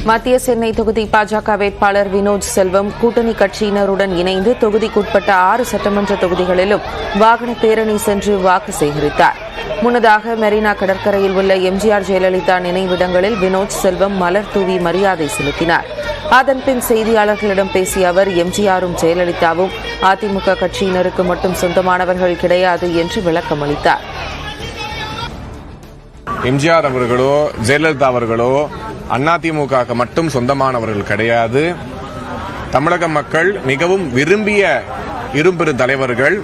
மத்திய சென்னை தொகுதி பாஜக வேட்பாளர் வினோத் செல்வம் கூட்டணி கட்சியினருடன் இணைந்து தொகுதிக்குட்பட்ட 6 சட்டமன்ற தொகுதிகளிலும் வாகன பேரணி சென்று வாக்கு சேகரித்தார். முன்னதாக மெரினா கடற்கரையில் உள்ள எம்ஜிஆர் ஜெயலலிதா நினைவிடங்களில் வினோத் செல்வம் மலர் தூவி மரியாதை செலுத்தினார். அதன்பின் செய்தியாளர்களிடம் பேசிய அவர், எம்ஜிஆரும் ஜெயலலிதாவும் அதிமுக கட்சியினருக்கு மட்டும் சொந்தமானவர்கள் கிடையாது என்று விளக்கம் அளித்தார். எம்ஜிஆர் அவர்களோ ஜெயலலிதா அவர்களோ அதிமுக மட்டும் சொந்தமானவர்கள் கிடையாது. தமிழக மக்கள் மிகவும் விரும்பிய இருபெரு தலைவர்கள்.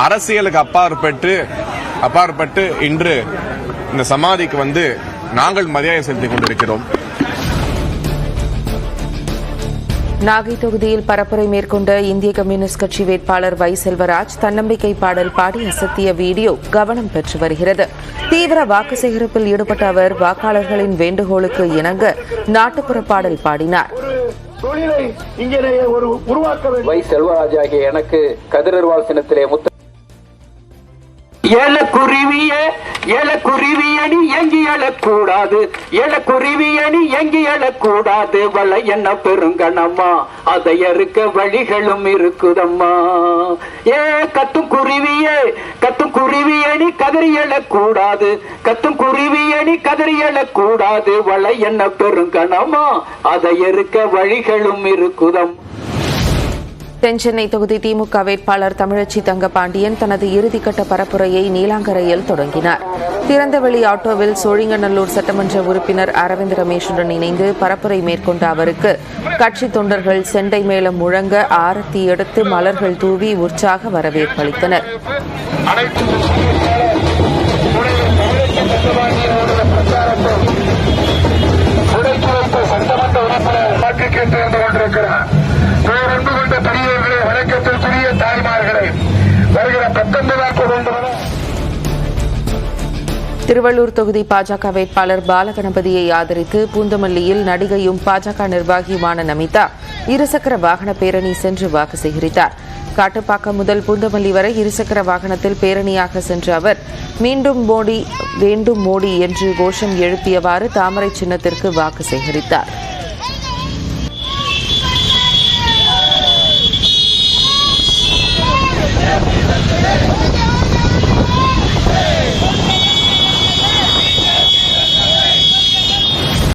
அரசியலுக்கு அப்பாற்பட்டு இன்று இந்த சமாதிக்கு வந்து நாங்கள் மரியாதை செலுத்திக் கொண்டிருக்கிறோம். நாகை தொகுதியில் பரப்புரை மேற்கொண்ட இந்திய கம்யூனிஸ்ட் கட்சி வேட்பாளர் வை செல்வராஜ் தன்னம்பிக்கை பாடல் பாடி அசத்திய வீடியோ கவனம் பெற்று வருகிறது. தீவிர வாக்கு சேகரிப்பில் ஈடுபட்ட அவர் வாக்காளர்களின் வேண்டுகோளுக்கு இணங்க நாட்டுப்புற பாடல் பாடினார். வை செல்வராஜ் ஆகிய எனக்கு கதிரர்வாள் சின்னத்திலே குருவியணி எங்கி எழக்கூடாது, குருவியணி எங்கி எழக்கூடாது, வலை என்ன பெருங்கணம்மா, அதை அறுக்க வழிகளும் இருக்குதம்மா. கத்தும் குருவியணி கதறி எழக்கூடாது, கத்தும் குருவியணி கதறி எழக்கூடாது, வலை என்ன பெருங்கணம்மா, அதை அறுக்க வழிகளும் இருக்குதம். தென்சென்னை தொகுதி திமுக வேட்பாளர் தமிழச்சி தங்கபாண்டியன் தனது இறுதிக்கட்ட பரப்புரையை நீலாங்கரையில் தொடங்கினார். திறந்தவெளி ஆட்டோவில் சோழிங்கநல்லூர் சட்டமன்ற உறுப்பினர் அரவிந்த் ரமேஷுடன் இணைந்து பரப்புரை மேற்கொண்ட அவருக்கு கட்சி தொண்டர்கள் செண்டை மேளம் முழங்க ஆரத்தி எடுத்து மலர்கள் தூவி உற்சாக வரவேற்பளித்தனர். திருவள்ளூர் தொகுதி பாஜக வேட்பாளர் பாலகணபதியை ஆதரித்து பூந்தமல்லியில் நடிகையும் பாஜக நிர்வாகியுமான நமிதா இருசக்கர வாகன பேரணி சென்று வாக்கு சேகரித்தார். காட்டுப்பாக்கம் முதல் பூந்தமல்லி வரை இருசக்கர வாகனத்தில் பேரணியாக சென்ற அவர் மீண்டும் மோடி வேண்டும் மோடி என்று கோஷம் எழுப்பியவாறு தாமரை சின்னத்திற்கு வாக்கு சேகரித்தார்.